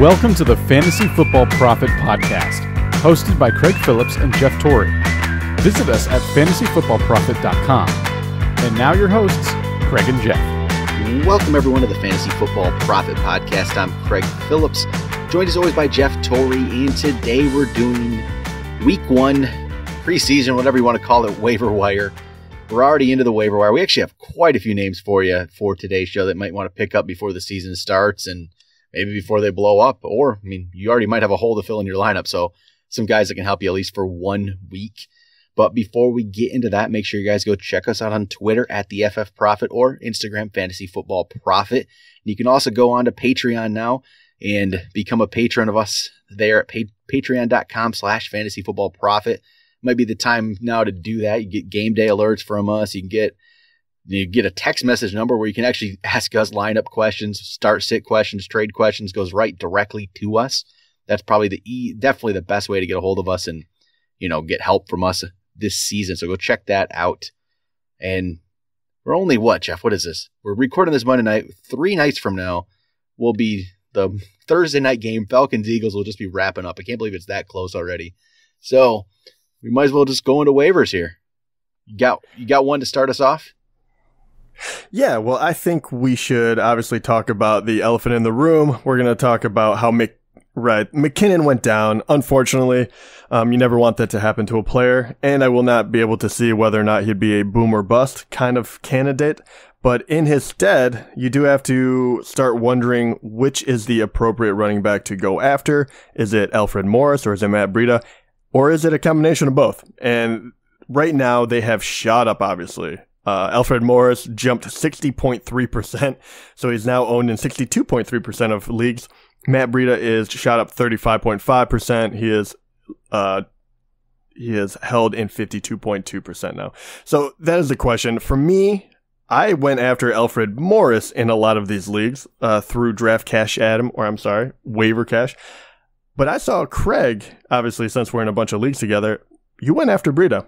Welcome to the Fantasy Football Prophet podcast, hosted by Craig Phillips and Jeff Torrey. Visit us at fantasyfootballprophet.com. And now your hosts, Craig and Jeff. Welcome everyone to the Fantasy Football Prophet podcast. I'm Craig Phillips, joined as always by Jeff Torrey, and today we're doing week one, preseason, whatever you want to call it, waiver wire. We're already into the waiver wire. We actually have quite a few names for you for today's show that might want to pick up before the season starts and maybe before they blow up. Or, you already might have a hole to fill in your lineup. So some guys that can help you at least for 1 week. But before we get into that, make sure you guys go check us out on Twitter at the FF Prophet or Instagram Fantasy Football Prophet. You can also go on to Patreon now and become a patron of us there at patreon.com/fantasyfootballprophet. Might be the time now to do that. You get game day alerts from us. You get a text message number where you can actually ask us lineup questions, start sit questions, trade questions, goes right directly to us. That's probably definitely the best way to get a hold of us and, get help from us this season. So go check that out. And we're only Jeff? What is this? We're recording this Monday night. 3 nights from now will be the Thursday night game. Falcons-Eagles will just be wrapping up. I can't believe it's that close already. So we might as well just go into waivers here. You got one to start us off? Yeah, well, I think we should obviously talk about the elephant in the room. We're going to talk about how McKinnon went down. Unfortunately, you never want that to happen to a player, and I will not be able to see whether or not he'd be a boom or bust kind of candidate. But in his stead, you do have to start wondering which is the appropriate running back to go after. Is it Alfred Morris or is it Matt Breida? Or is it a combination of both? And right now they have shot up, obviously. Alfred Morris jumped 60.3%, so he's now owned in 62.3% of leagues. Matt Breida is shot up 35.5%. He is held in 52.2% now. So that is the question. For me, I went after Alfred Morris in a lot of these leagues through Waiver Cash. But I saw Craig, obviously, since we're in a bunch of leagues together, you went after Breida.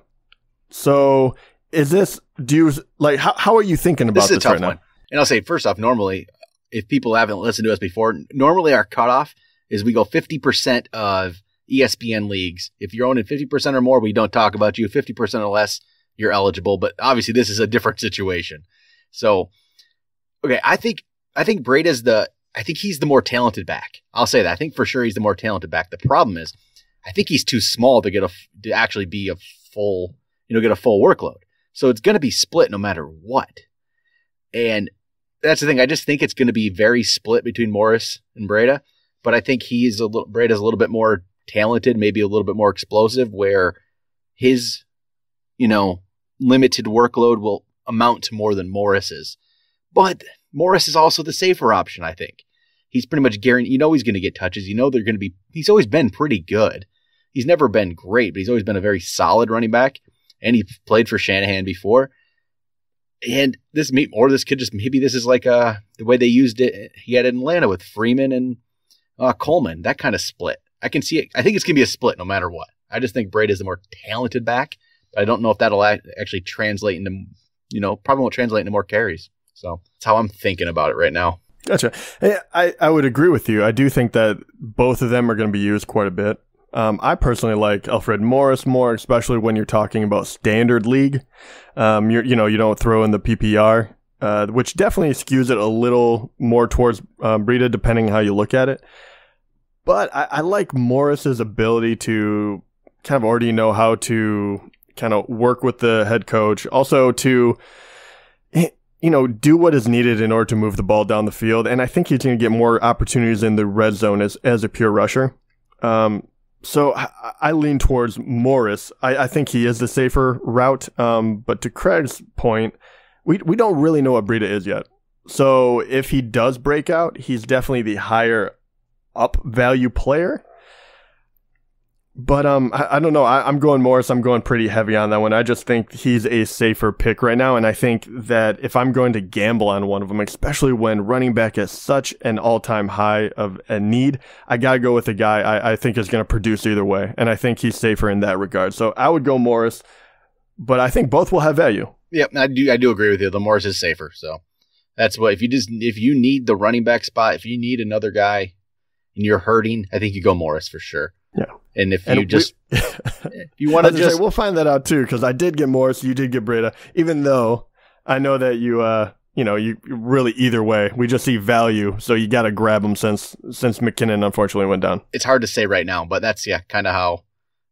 So how are you thinking about this right now? One. And I'll say, first off, normally, if people haven't listened to us before, normally our cutoff is we go 50% of ESPN leagues. If you're owning 50% or more, we don't talk about you. 50% or less, you're eligible. But obviously, this is a different situation. So, okay, I think Breida's he's the more talented back. I'll say that. I think for sure he's the more talented back. The problem is, I think he's too small to actually be a full workload. So it's going to be split no matter what. And that's the thing. I just think it's going to be very split between Morris and Breida. But I think Breida's a little bit more talented, maybe a little bit more explosive, where his, limited workload will amount to more than Morris's. But Morris is also the safer option, I think. He's pretty much guaranteed. He's going to get touches. They're going to be. He's always been pretty good. He's never been great, but he's always been a very solid running back. And he played for Shanahan before. And this could just, maybe this is like the way they used it. He had it in Atlanta with Freeman and Coleman, that kind of split. I can see it. I think it's going to be a split no matter what. I just think Breida is the more talented back. But I don't know if that'll actually translate into, probably won't translate into more carries. So that's how I'm thinking about it right now. Gotcha. I would agree with you. I do think that both of them are going to be used quite a bit. I personally like Alfred Morris more, especially when you're talking about standard league. You don't throw in the PPR, which definitely skews it a little more towards Breida, depending how you look at it. But I like Morris's ability to kind of already know how to kind of work with the head coach, also to do what is needed in order to move the ball down the field. And I think he's going to get more opportunities in the red zone as a pure rusher. So I lean towards Morris. I think he is the safer route. But to Craig's point, we don't really know what Breida is yet. So if he does break out, he's definitely the higher up value player. But I don't know. I'm going Morris. I'm going pretty heavy on that one. I just think he's a safer pick right now. And I think that if I'm going to gamble on one of them, especially when running back is such an all-time high of a need, I got to go with a guy I think is going to produce either way. And I think he's safer in that regard. So I would go Morris, but I think both will have value. Yep, I do agree with you. The Morris is safer. So that's what, if you need the running back spot, if you need another guy, and you're hurting, I think you go Morris for sure. Yeah. And if you want to just... we'll find that out too, because I did get Morris, you did get Breda, even though I know that you really either way, we just see value, so you got to grab him since McKinnon unfortunately went down. It's hard to say right now, but that's kind of how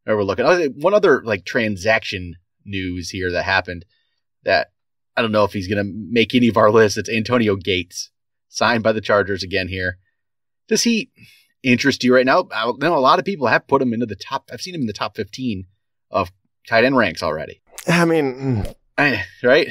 we're looking. One other transaction news here that happened that I don't know if he's going to make any of our lists. It's Antonio Gates, signed by the Chargers again here. Does he interest you right now? I know a lot of people have put him into the top. I've seen him in the top 15 of tight end ranks already. I mean, right?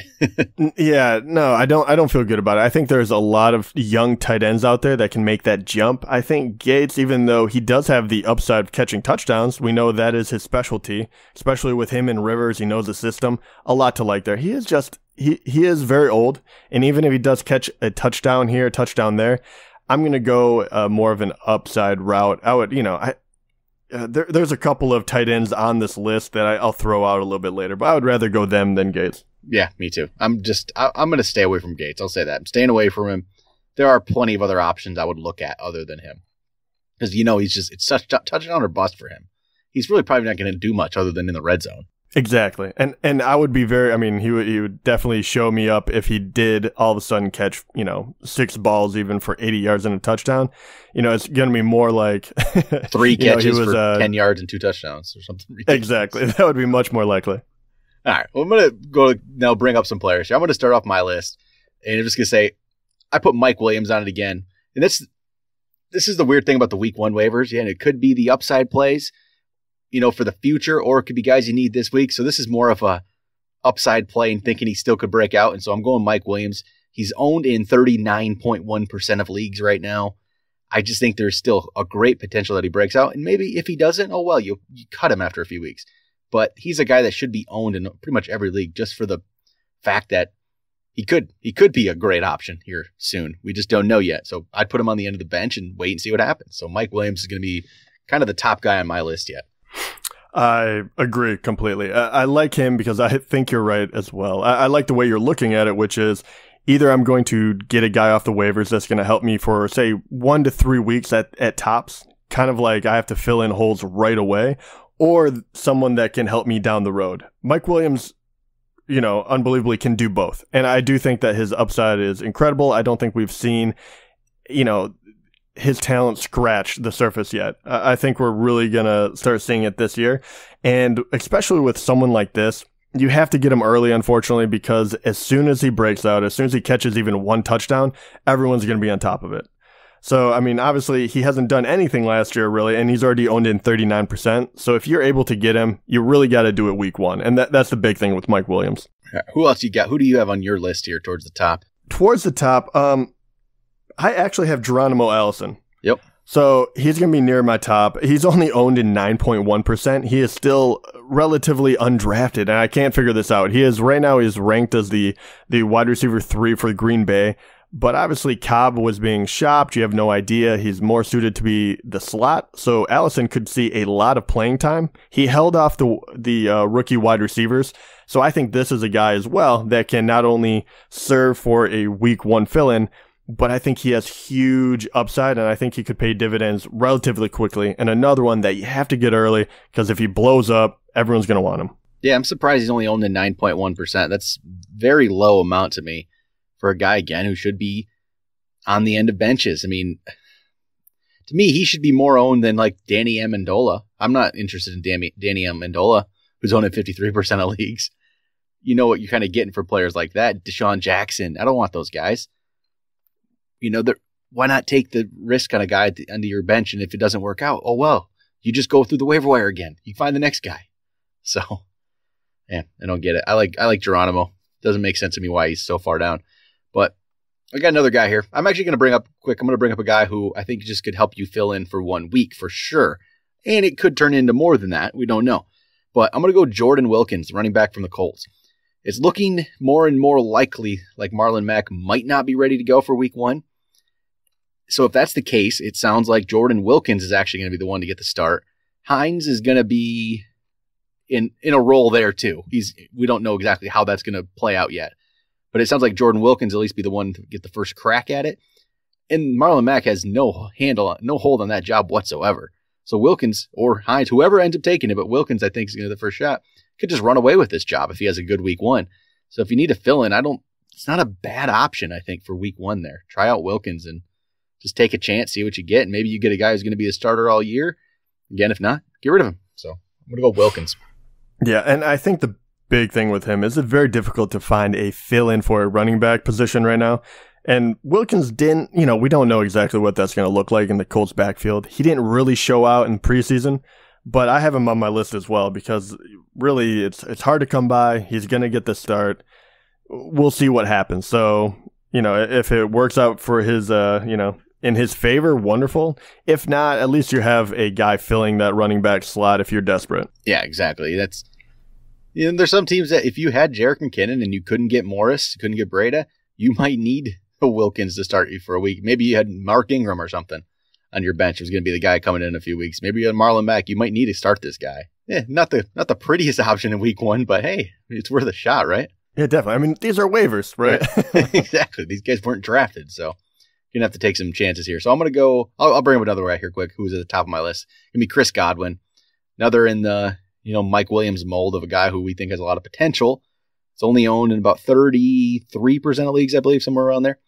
Yeah, no, I don't feel good about it. I think there's a lot of young tight ends out there that can make that jump. I think Gates, even though he does have the upside of catching touchdowns, we know that is his specialty, especially with him and Rivers. He knows the system. A lot to like there. He is just, he is very old, and even if he does catch a touchdown here, a touchdown there, I'm going to go more of an upside route. I would, there's a couple of tight ends on this list that I'll throw out a little bit later, but I would rather go them than Gates. Yeah, me too. I'm going to stay away from Gates. I'll say that. I'm staying away from him. There are plenty of other options I would look at other than him. Because, it's such touchdown or bust for him. He's really probably not going to do much other than in the red zone. Exactly. And I would be he would definitely show me up if he did all of a sudden catch, 6 balls even for 80 yards and a touchdown. It's going to be more like 3 catches for 10 yards and 2 touchdowns or something ridiculous. Exactly. That would be much more likely. All right. Well, I'm going to go now bring up some players here. I'm going to start off my list, and I'm just going to say I put Mike Williams on it again. And this is the weird thing about the week 1 waivers. Yeah, and it could be the upside plays, for the future, or it could be guys you need this week. So this is more of a upside play and thinking he still could break out. And so I'm going Mike Williams. He's owned in 39.1% of leagues right now. I just think there's still a great potential that he breaks out. And maybe if he doesn't, oh, well, you cut him after a few weeks. But he's a guy that should be owned in pretty much every league just for the fact that he could be a great option here soon. We just don't know yet. So I'd put him on the end of the bench and wait and see what happens. So Mike Williams is going to be kind of the top guy on my list yet. I agree completely. I like him because I think you're right as well. I like the way you're looking at it, which is either I'm going to get a guy off the waivers that's going to help me for, say, 1 to 3 weeks at tops, kind of like I have to fill in holes right away, or someone that can help me down the road. Mike Williams, unbelievably can do both. And I do think that his upside is incredible. I don't think we've seen, his talent scratch the surface yet. I think we're really going to start seeing it this year. And especially with someone like this, you have to get him early, unfortunately, because as soon as he breaks out, as soon as he catches even 1 touchdown, everyone's going to be on top of it. So, obviously, he hasn't done anything last year, really, and he's already owned in 39%. So if you're able to get him, you really got to do it week 1. And that's the big thing with Mike Williams. Who else you got? Who do you have on your list here towards the top? Towards the top, I actually have Geronimo Allison. Yep. So he's going to be near my top. He's only owned in 9.1%. He is still relatively undrafted, and I can't figure this out. He's ranked as the wide receiver 3 for Green Bay. But obviously Cobb was being shopped. You have no idea. He's more suited to be the slot. So Allison could see a lot of playing time. He held off the rookie wide receivers. So I think this is a guy as well that can not only serve for a week 1 fill-in, but I think he has huge upside, and I think he could pay dividends relatively quickly. And another one that you have to get early, because if he blows up, everyone's going to want him. Yeah, I'm surprised he's only owned in 9.1%. That's very low amount to me for a guy, again, who should be on the end of benches. To me, he should be more owned than like Danny Amendola. I'm not interested in Danny Amendola, who's owned in 53% of leagues. You know what you're kind of getting for players like that. Deshaun Jackson. I don't want those guys. Why not take the risk on a guy at the end of your bench, and if it doesn't work out, oh, well, you just go through the waiver wire again. You find the next guy. So, yeah, I don't get it. I like Geronimo. Doesn't make sense to me why he's so far down. But I got another guy here. I'm actually going to bring up a guy who I think just could help you fill in for 1 week for sure. And it could turn into more than that. We don't know. But I'm going to go Jordan Wilkins, running back from the Colts. It's looking more and more likely like Marlon Mack might not be ready to go for week 1. So if that's the case, it sounds like Jordan Wilkins is actually going to be the one to get the start. Hines is going to be in a role there too. We don't know exactly how that's going to play out yet. But it sounds like Jordan Wilkins at least be the one to get the first crack at it. And Marlon Mack has no hold on that job whatsoever. So Wilkins or Hines, whoever ends up taking it, but Wilkins, I think, is going to get the first shot, could just run away with this job if he has a good week 1. So if you need to fill in, it's not a bad option, I think, for week 1 there. Try out Wilkins and just take a chance, see what you get. And maybe you get a guy who's going to be a starter all year. Again, if not, get rid of him. So I'm going to go Wilkins. Yeah, and I think the big thing with him is it's very difficult to find a fill-in for a running back position right now. And Wilkins didn't, we don't know exactly what that's going to look like in the Colts backfield. He didn't really show out in preseason, but I have him on my list as well because really it's hard to come by. He's going to get the start. We'll see what happens. So, if it works out for his, in his favor, wonderful. If not, at least you have a guy filling that running back slot if you're desperate. Yeah, exactly. There's some teams that if you had Jerick McKinnon and you couldn't get Morris, couldn't get Breda, you might need a Wilkins to start you for a week. Maybe you had Mark Ingram or something on your bench. It was going to be the guy coming in a few weeks. Maybe you had Marlon Mack. You might need to start this guy. Yeah, not the prettiest option in week 1, but hey, it's worth a shot, right? Yeah, definitely. I mean, these are waivers, right? Exactly. These guys weren't drafted, so you're going to have to take some chances here. So I'm going to go, I'll bring up another right here quick, who's at the top of my list. It's going to be Chris Godwin. Another in the, Mike Williams mold of a guy who we think has a lot of potential. It's only owned in about 33% of leagues, I believe, somewhere around there.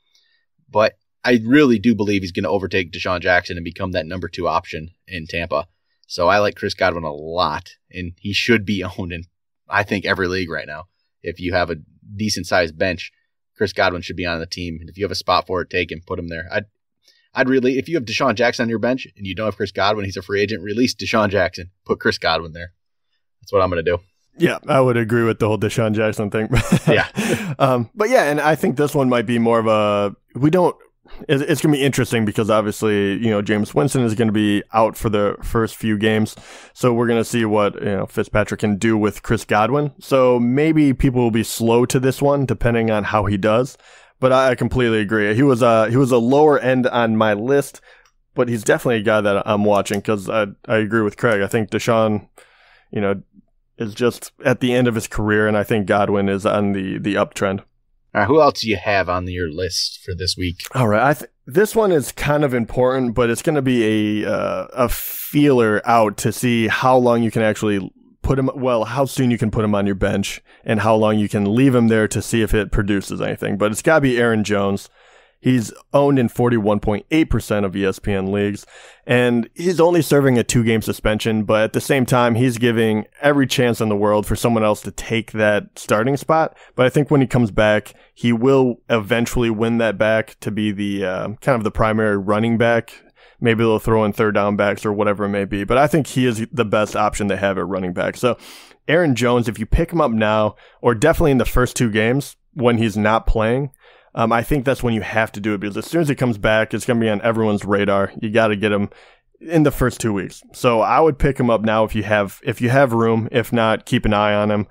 But I really do believe he's going to overtake Deshaun Jackson and become that number 2 option in Tampa. So I like Chris Godwin a lot, and he should be owned in, I think, every league right now. If you have a decent-sized bench, Chris Godwin should be on the team. And if you have a spot for it, take him, put him there. I'd really, if you have Deshaun Jackson on your bench and you don't have Chris Godwin, he's a free agent, release Deshaun Jackson, put Chris Godwin there. That's what I'm going to do. Yeah, I would agree with the whole Deshaun Jackson thing. Yeah. But yeah, and I think this one might be more of a, it's going to be interesting because obviously, Jameis Winston is going to be out for the first few games. So we're going to see what, Fitzpatrick can do with Chris Godwin. So maybe people will be slow to this one depending on how he does. But I completely agree. He was a lower end on my list, but he's definitely a guy that I'm watching because I agree with Craig. I think Deshaun, is just at the end of his career, and I think Godwin is on the uptrend. All right, who else do you have on your list for this week? All right, this one is kind of important, but it's going to be a feeler out to see how long you can actually put him. Well, how soon you can put him on your bench, and how long you can leave him there to see if it produces anything. But it's got to be Aaron Jones. He's owned in 41.8% of ESPN leagues, and he's only serving a 2-game suspension, but at the same time, he's giving every chance in the world for someone else to take that starting spot. But I think when he comes back, he will eventually win that back to be the kind of the primary running back. Maybe they'll throw in third down backs or whatever it may be, but I think he is the best option they have at running back. So Aaron Jones, if you pick him up now, or definitely in the first 2 games when he's not playing, I think that's when you have to do it because as soon as he comes back, it's going to be on everyone's radar. You got to get him in the first 2 weeks. So I would pick him up now if you have room. If not, keep an eye on him.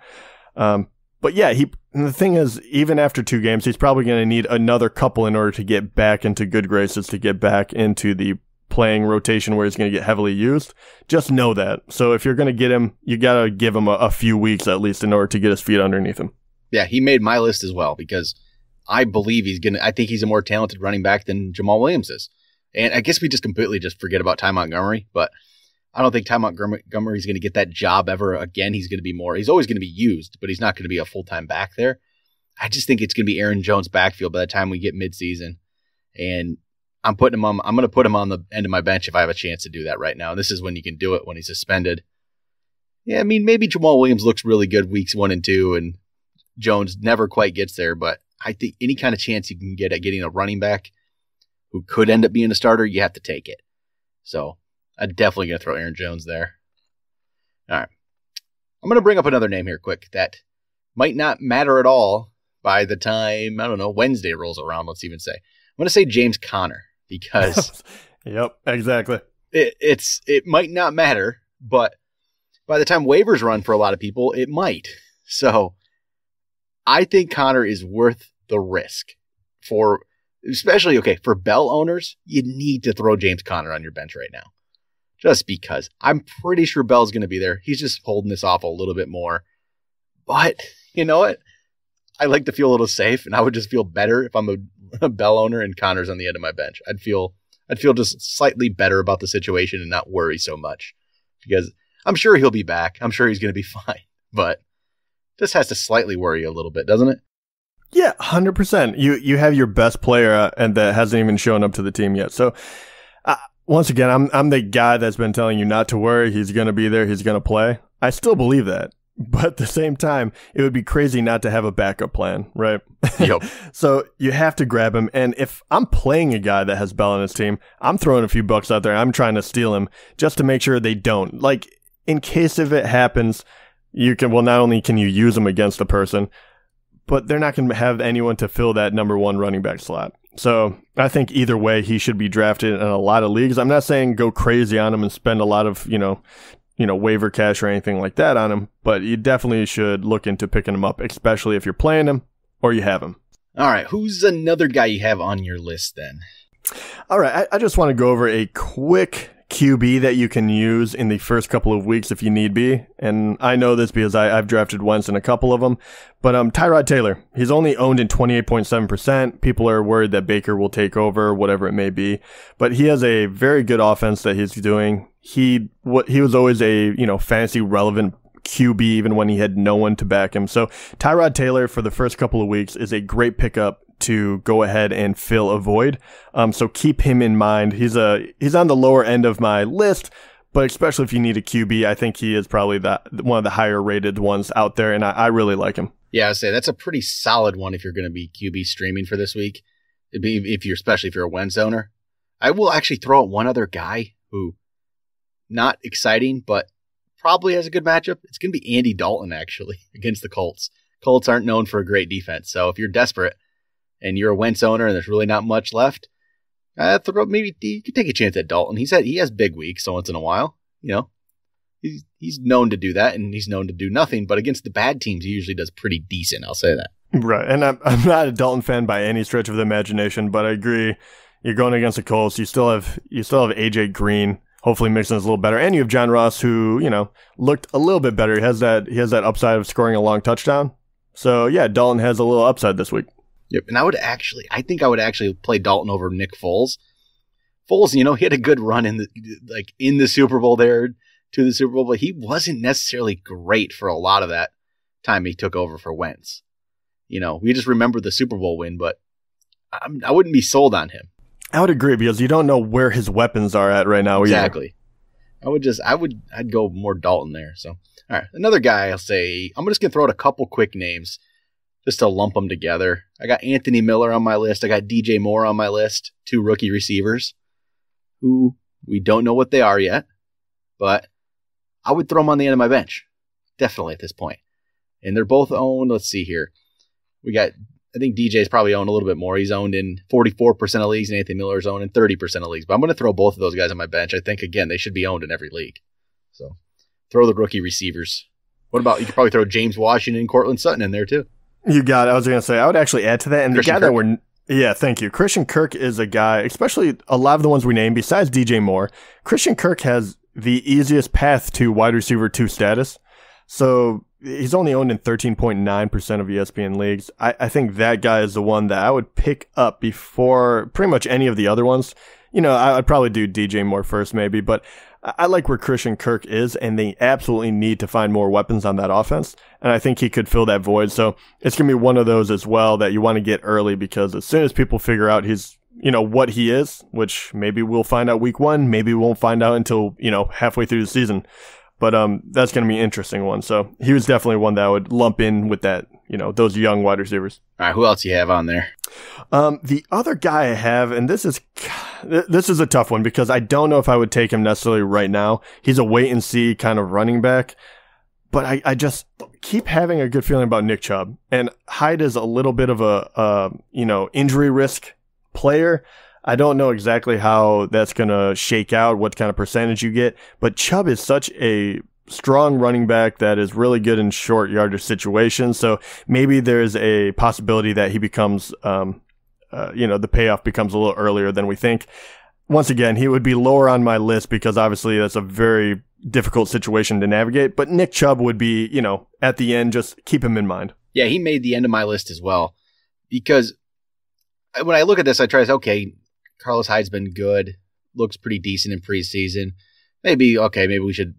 But yeah, the thing is, even after 2 games, he's probably going to need another couple in order to get back into good graces, to get back into the playing rotation where he's going to get heavily used. Just know that. So if you're going to get him, you got to give him a few weeks at least in order to get his feet underneath him. Yeah, he made my list as well because I believe I think he's a more talented running back than Jamal Williams is. And I guess we just completely forget about Ty Montgomery, but I don't think Ty Montgomery is going to get that job ever again. He's always going to be used, but he's not going to be a full-time back there. I just think it's going to be Aaron Jones' backfield by the time we get midseason. And I'm going to put him on the end of my bench if I have a chance to do that right now. This is when you can do it, when he's suspended. Yeah, I mean, maybe Jamal Williams looks really good weeks 1 and 2, and Jones never quite gets there, but I think any kind of chance you can get at getting a running back who could end up being a starter, you have to take it. So I'm definitely going to throw Aaron Jones there. All right. I'm going to bring up another name here quick that might not matter at all by the time, Wednesday rolls around, let's even say. I'm going to say James Conner because Yep, exactly. It might not matter, but by the time waivers run for a lot of people, it might. So I think Conner is worth the risk for Bell owners. You need to throw James Conner on your bench right now, just because I'm pretty sure Bell's going to be there. He's just holding this off a little bit more, but you know what? I like to feel a little safe, and I would just feel better if I'm a a Bell owner and Connor's on the end of my bench. I'd feel just slightly better about the situation and not worry so much, because I'm sure he'll be back. I'm sure he's going to be fine, but just has to slightly worry a little bit, doesn't it? Yeah, 100%. You have your best player and that hasn't even shown up to the team yet. So once again, I'm the guy that's been telling you not to worry. He's going to be there. He's going to play. I still believe that. But at the same time, it would be crazy not to have a backup plan, right? Yep. So you have to grab him. And if I'm playing a guy that has Bell on his team, I'm throwing a few bucks out there. I'm trying to steal him just to make sure they don't. Like, in case if it happens, not only can you use him against a person, but they're not going to have anyone to fill that number one running back slot. So I think either way, he should be drafted in a lot of leagues. I'm not saying go crazy on him and spend a lot of, waiver cash or anything like that on him, but you definitely should look into picking him up, especially if you're playing him or you have him. All right. Who's another guy you have on your list then? All right. I just want to go over a quick QB that you can use in the first couple of weeks if you need be. And I know this because I've drafted Wentz in a couple of them. But Tyrod Taylor, he's only owned in 28.7%. People are worried that Baker will take over, whatever it may be. But he has a very good offense that he's doing. He was always a fantasy relevant QB even when he had no one to back him. So Tyrod Taylor for the first couple of weeks is a great pickup to go ahead and fill a void. So keep him in mind. He's on the lower end of my list, but especially if you need a QB, I think he is probably one of the higher rated ones out there, and I really like him. Yeah, I'd say that's a pretty solid one if you're going to be QB streaming for this week. Especially if you're a Wentz owner. I will actually throw out one other guy who, not exciting, but probably has a good matchup. It's going to be Andy Dalton, actually, against the Colts. Colts aren't known for a great defense, so if you're desperate and you're a Wentz owner and there's really not much left, maybe you could take a chance at Dalton. He has big weeks so once in a while. He's known to do that, and he's known to do nothing. But against the bad teams, he usually does pretty decent. I'll say that. Right, and I'm not a Dalton fan by any stretch of the imagination, but I agree. You're going against the Colts. You still have AJ Green. Hopefully Mixon's a little better, and you have John Ross, who looked a little bit better. He has that upside of scoring a long touchdown. So yeah, Dalton has a little upside this week. Yep, and I think I would actually play Dalton over Nick Foles. Foles, he had a good run in the Super Bowl there to the Super Bowl, but he wasn't necessarily great for a lot of that time he took over for Wentz. We just remember the Super Bowl win, but I wouldn't be sold on him. I would agree because you don't know where his weapons are at right now. Exactly. Either. I'd go more Dalton there. So, all right, another guy I'll say, I'm just going to throw out a couple quick names just to lump them together. I got Anthony Miller on my list. I got DJ Moore on my list, 2 rookie receivers who we don't know what they are yet, but I would throw them on the end of my bench, definitely at this point. And they're both owned. Let's see here. I think DJ's probably owned a little bit more. He's owned in 44% of leagues, and Anthony Miller's owned in 30% of leagues. But I'm going to throw both of those guys on my bench. I think, again, they should be owned in every league. So throw the rookie receivers. What about, you could probably throw James Washington and Cortland Sutton in there too. You got it. I was going to say, I would actually add to that. And Christian the guy Kirk. that yeah, thank you. Christian Kirk is a guy, especially a lot of the ones we named, besides DJ Moore, Christian Kirk has the easiest path to wide receiver 2 status. So he's only owned in 13.9% of ESPN leagues. I think that guy is the one that I would pick up before pretty much any of the other ones. I'd probably do DJ Moore first maybe, but I like where Christian Kirk is, and they absolutely need to find more weapons on that offense. And I think he could fill that void. So it's going to be one of those as well that you want to get early, because as soon as people figure out he's, what he is, which maybe we'll find out week 1, maybe we won't find out until, halfway through the season. But that's going to be an interesting one. So he was definitely one that I would lump in with that, those young wide receivers. All right, who else you have on there? The other guy I have, and this is a tough one because I don't know if I would take him necessarily right now. He's a wait and see kind of running back, but I just keep having a good feeling about Nick Chubb. And Hyde is a little bit of a injury risk player. I don't know exactly how that's going to shake out, what kind of percentage you get, but Chubb is such a strong running back that is really good in short yardage situations. So maybe there's a possibility that he becomes, the payoff becomes a little earlier than we think. Once again, he would be lower on my list because obviously that's a very difficult situation to navigate, but Nick Chubb would be, at the end, just keep him in mind. Yeah, he made the end of my list as well because when I look at this, I try to say, okay, Carlos Hyde's been good, looks pretty decent in preseason. Maybe we should,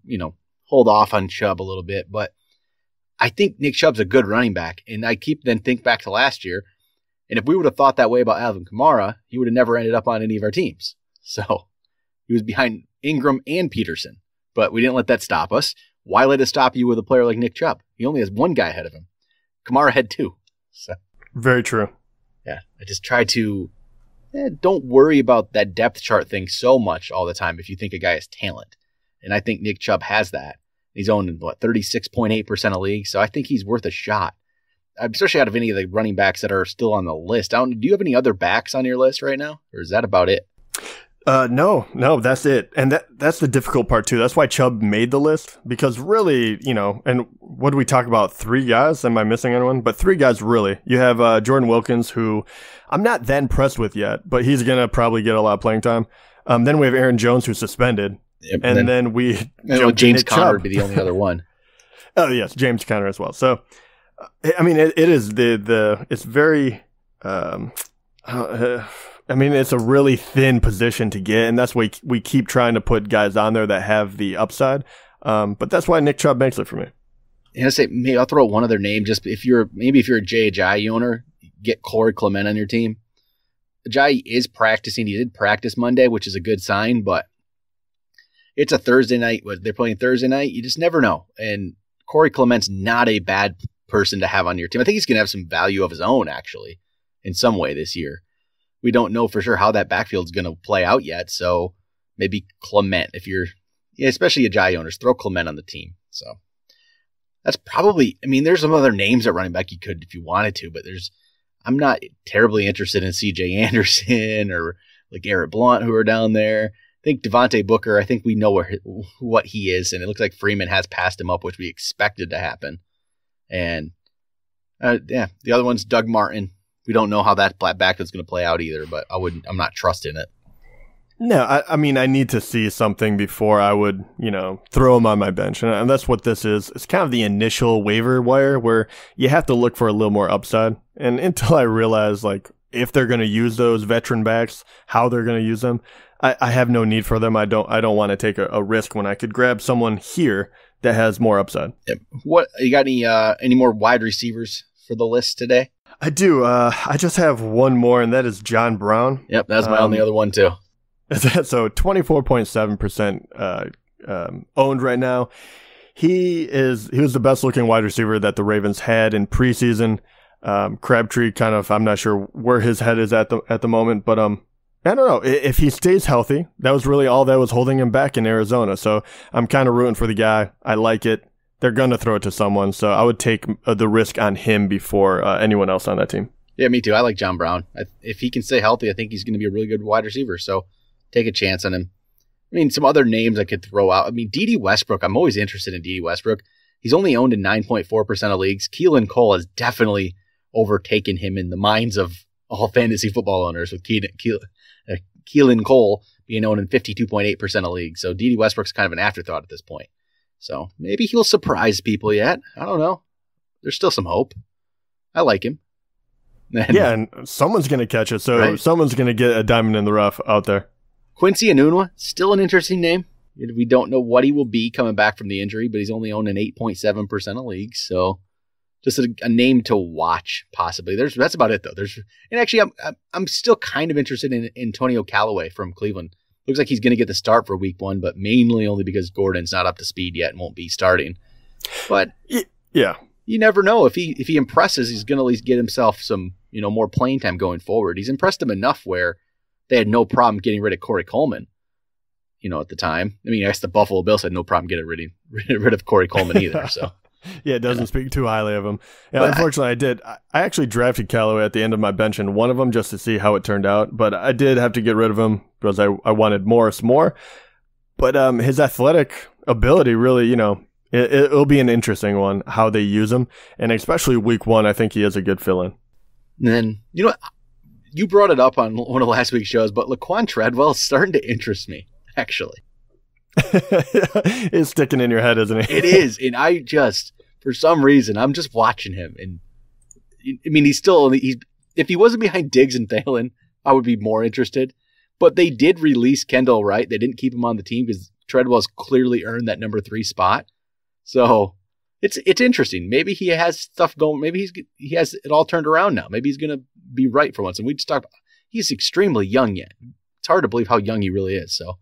hold off on Chubb a little bit. But I think Nick Chubb's a good running back. And I think back to last year. And if we would have thought that way about Alvin Kamara, he would have never ended up on any of our teams. So he was behind Ingram and Peterson. But we didn't let that stop us. Why let it stop you with a player like Nick Chubb? He only has one guy ahead of him. Kamara had two. So very true. Yeah, I just try to don't worry about that depth chart thing so much all the time if you think a guy has talent. And I think Nick Chubb has that. He's owned in 36.8% of leagues, so I think he's worth a shot. Especially out of any of the running backs that are still on the list. Do you have any other backs on your list right now? Or is that about it? No, that's it. And that's the difficult part too. That's why Chubb made the list, because really, and what do we talk about? 3 guys? Am I missing anyone? But 3 guys really. You have Jordan Wilkins, who I'm not that impressed with yet, but he's going to probably get a lot of playing time. Then we have Aaron Jones, who's suspended. Yep, and then we James Conner would be the only other one. Oh, yes, James Conner as well. So, I mean, it is it's very, it's a really thin position to get, and that's why we keep trying to put guys on there that have the upside. But that's why Nick Chubb makes it for me. And I say, maybe I'll throw one other name. Just if you're a Jay Ajayi owner, get Corey Clement on your team. Ajayi is practicing. He did practice Monday, which is a good sign, but it's a Thursday night. They're playing Thursday night. You just never know. And Corey Clement's not a bad person to have on your team. I think he's going to have some value of his own, actually, in some way this year. We don't know for sure how that backfield's going to play out yet. So maybe Clement, especially Ajayi owners, throw Clement on the team. So that's probably, there's some other names at running back you could if you wanted to, but I'm not terribly interested in CJ Anderson or like Garrett Blount, who are down there. I think Devontae Booker, I think we know what he is, and it looks like Freeman has passed him up, which we expected to happen. And the other one's Doug Martin. We don't know how that backfield's going to play out either, but I'm not trusting it. No, I need to see something before I would, throw him on my bench. And that's what this is. It's kind of the initial waiver wire where you have to look for a little more upside. And until I realize, if they're going to use those veteran backs, how they're going to use them, I have no need for them. I don't want to take a risk when I could grab someone here that has more upside. Yep. What, you got any more wide receivers for the list today? I do. I just have one more, and that is John Brown. Yep, that's my only other one too. So 24.7% owned right now. He was the best looking wide receiver that the Ravens had in preseason. Crabtree I'm not sure where his head is at the moment, but I don't know if he stays healthy. That was really all that was holding him back in Arizona. So I'm kind of rooting for the guy. I like it. They're going to throw it to someone, so I would take the risk on him before anyone else on that team. Yeah, me too. I like John Brown. If he can stay healthy, I think he's going to be a really good wide receiver, so take a chance on him. Some other names I could throw out. D.D. Westbrook. I'm always interested in D.D. Westbrook. He's only owned in 9.4% of leagues. Keelan Cole has definitely overtaken him in the minds of all fantasy football owners, with Keelan Cole being owned in 52.8% of leagues. So D.D. Westbrook's kind of an afterthought at this point. So maybe he'll surprise people yet. I don't know. There's still some hope. I like him. And someone's going to catch it. So Someone's going to get a diamond in the rough out there. Quincy Enunwa, still an interesting name. We don't know what he will be coming back from the injury, but he's only owned in 8.7% of leagues. So just a name to watch, possibly. That's about it, though. And actually, I'm still kind of interested in Antonio Callaway from Cleveland. Looks like he's going to get the start for week 1, but mainly only because Gordon's not up to speed yet and won't be starting. But yeah, you never know. If he impresses, he's going to at least get himself some more playing time going forward. He's impressed him enough where they had no problem getting rid of Corey Coleman. At the time. I guess the Buffalo Bills had no problem getting rid of Corey Coleman either. So. Yeah, it doesn't speak too highly of him. Yeah, unfortunately, I did. I actually drafted Callaway at the end of my bench in one of them just to see how it turned out. But I did have to get rid of him because I wanted Morris more. But his athletic ability really, it'll be an interesting one, how they use him. And especially week 1, I think he is a good fill-in. And then, you brought it up on one of last week's shows, but Laquan Treadwell is starting to interest me, actually. It's sticking in your head, isn't it? It is. And for some reason, I'm just watching him. And he's if he wasn't behind Diggs and Thielen, I would be more interested. But they did release Kendall Wright. They didn't keep him on the team because Treadwell's clearly earned that number 3 spot. So it's interesting. Maybe he has stuff going. Maybe he has it all turned around now. Maybe he's going to be right for once. And we just talked about he's extremely young yet. It's hard to believe how young he really is. So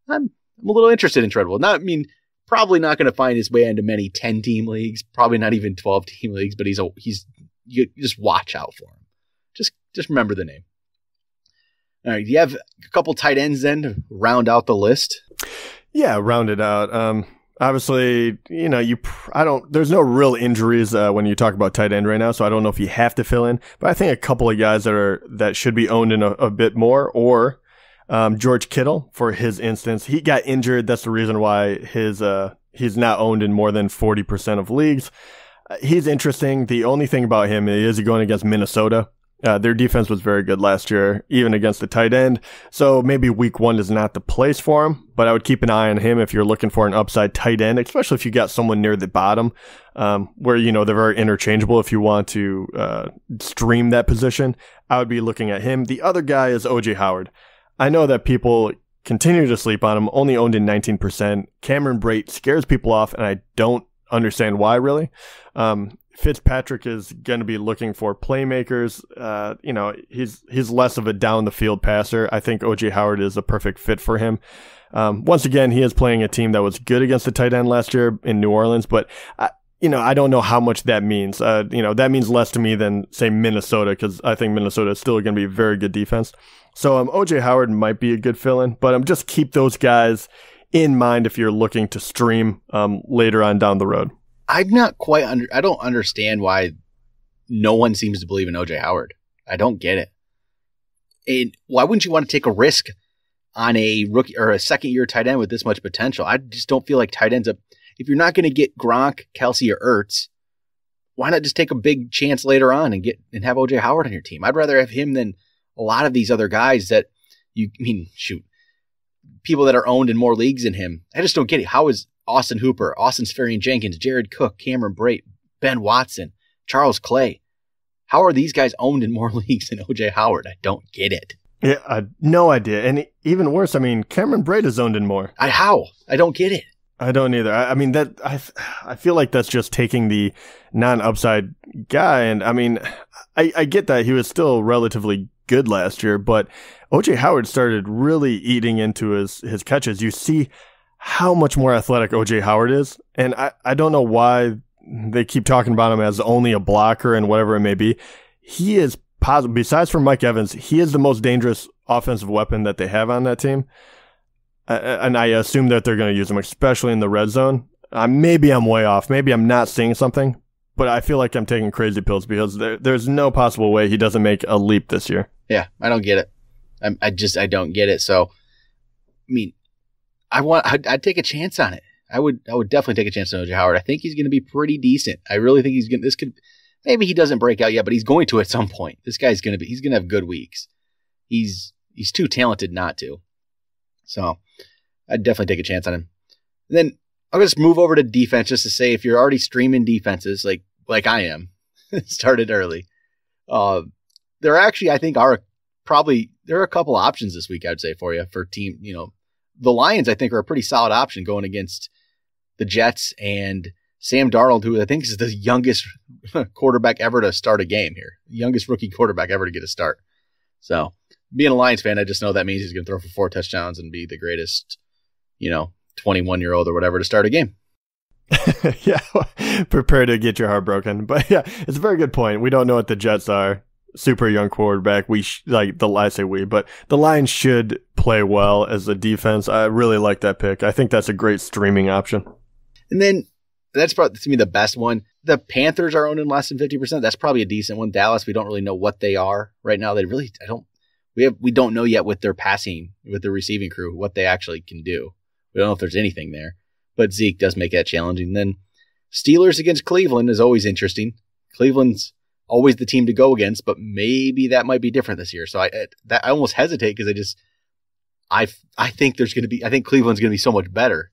I'm a little interested in Treadwell. Probably not going to find his way into many 10-team leagues, probably not even 12-team leagues, but you just watch out for him. Just remember the name. All right, do you have a couple tight ends then to round out the list? Yeah, round it out. Obviously, there's no real injuries when you talk about tight end right now, so I don't know if you have to fill in, but I think a couple of guys that should be owned in a bit more, or George Kittle, for his instance. He got injured. That's the reason why he's not owned in more than 40% of leagues. He's interesting. The only thing about him is he's going against Minnesota. Their defense was very good last year, even against the tight end. So maybe week 1 is not the place for him, but I would keep an eye on him if you're looking for an upside tight end, especially if you got someone near the bottom, where, they're very interchangeable if you want to stream that position. I would be looking at him. The other guy is OJ Howard. I know that people continue to sleep on him, only owned in 19%. Cameron Brate scares people off, and I don't understand why, really. Fitzpatrick is going to be looking for playmakers. He's less of a down the field passer. I think OJ Howard is a perfect fit for him. Once again, he is playing a team that was good against the tight end last year in New Orleans, but I don't know how much that means. That means less to me than, say, Minnesota, because I think Minnesota is still going to be a very good defense. So OJ Howard might be a good fill-in, but just keep those guys in mind if you're looking to stream later on down the road. I'm not quite I don't understand why no one seems to believe in OJ Howard. I don't get it. And why wouldn't you want to take a risk on a rookie or a second-year tight end with this much potential? I just don't feel like tight ends if you're not going to get Gronk, Kelsey, or Ertz, why not just take a big chance later on and have OJ Howard on your team? I'd rather have him than a lot of these other guys that people that are owned in more leagues than him. I just don't get it. How is Austin Hooper, Austin Seferian-Jenkins, Jared Cook, Cameron Brate, Ben Watson, Charles Clay, how are these guys owned in more leagues than OJ Howard? I don't get it. Yeah, no idea. And even worse, Cameron Brate is owned in more. How? I don't get it. I don't either. I feel like that's just taking the non-upside guy. And I get that he was still relatively good last year, but OJ Howard started really eating into his catches. You see how much more athletic OJ Howard is. And I don't know why they keep talking about him as only a blocker and whatever it may be. He is positive. Besides from Mike Evans, he is the most dangerous offensive weapon that they have on that team. And I assume that they're going to use him, especially in the red zone. Maybe I'm way off. Maybe I'm not seeing something, but I feel like I'm taking crazy pills because there's no possible way he doesn't make a leap this year. Yeah, I don't get it. I don't get it. So, I'd take a chance on it. I would definitely take a chance on OJ Howard. I think he's going to be pretty decent. I really think maybe he doesn't break out yet, but he's going to at some point. This guy's going to have good weeks. He's too talented not to. So I'd definitely take a chance on him. And then I'll just move over to defense just to say if you're already streaming defenses like I am, started early. There actually, I think, there are a couple options this week, I'd say, for you for team. The Lions, I think, are a pretty solid option going against the Jets and Sam Darnold, who I think is the youngest quarterback ever to start a game here. Youngest rookie quarterback ever to get a start. So being a Lions fan, I just know that means he's going to throw for 4 touchdowns and be the greatest, 21-year-old or whatever to start a game. Yeah, prepare to get your heart broken. But yeah, it's a very good point. We don't know what the Jets are. Super young quarterback. I say we, but the Lions should play well as a defense. I really like that pick. I think that's a great streaming option. And then that's probably, to me, the best one. The Panthers are owned in less than 50%. That's probably a decent one. Dallas, we don't really know what they are right now. We don't know yet with their receiving crew, what they actually can do. We don't know if there's anything there, but Zeke does make that challenging. And then Steelers against Cleveland is always interesting. Cleveland's always the team to go against, but maybe that might be different this year. So I almost hesitate because I think Cleveland's going to be so much better.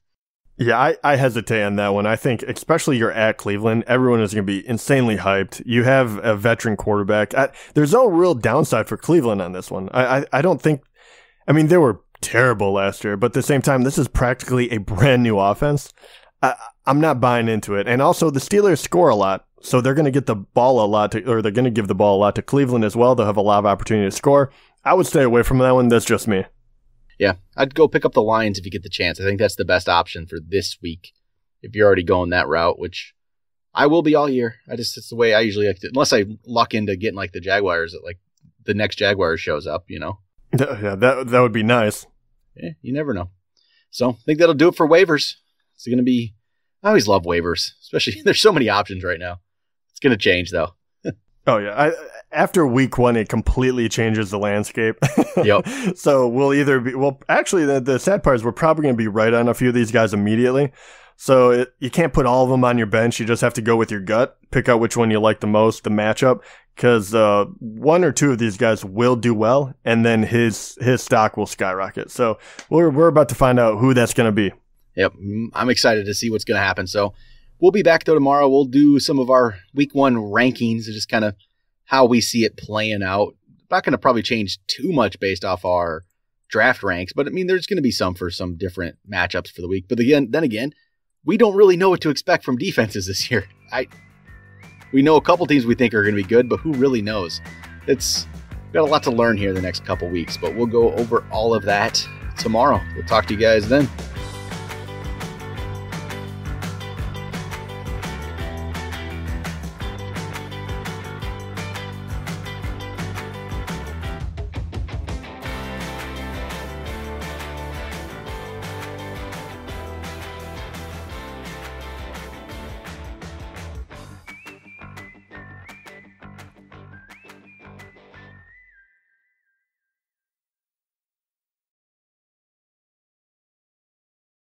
Yeah, I hesitate on that one. I think, especially you're at Cleveland, everyone is going to be insanely hyped. You have a veteran quarterback. There's no real downside for Cleveland on this one. I don't think, I mean, they were terrible last year, but at the same time, this is practically a brand new offense. I'm not buying into it. And also, the Steelers score a lot, so they're going to get the ball a lot, or they're going to give the ball a lot to Cleveland as well. They'll have a lot of opportunity to score. I would stay away from that one. That's just me. Yeah, I'd go pick up the Lions if you get the chance. I think that's the best option for this week if you're already going that route, which I will be all year. It's the way I usually like to, unless I luck into getting like the Jaguars, like the next Jaguars shows up, Yeah, that would be nice. Yeah, you never know. So I think that'll do it for waivers. It's going to be, I always love waivers, especially there's so many options right now. It's going to change though. Oh yeah. After week 1, it completely changes the landscape. Yep. So we'll either be, actually the sad part is we're probably going to be right on a few of these guys immediately. So you can't put all of them on your bench. You just have to go with your gut, pick out which one you like the most, the matchup, because 1 or 2 of these guys will do well, and then his stock will skyrocket. So we're about to find out who that's going to be. Yep. I'm excited to see what's going to happen. So we'll be back though tomorrow. We'll do some of our week 1 rankings, just kind of how we see it playing out. Not going to probably change too much based off our draft ranks, but I mean, there's going to be some for some different matchups for the week. But then again, we don't really know what to expect from defenses this year. We know a couple teams we think are going to be good, but who really knows? We've got a lot to learn here the next couple weeks, but we'll go over all of that tomorrow. We'll talk to you guys then.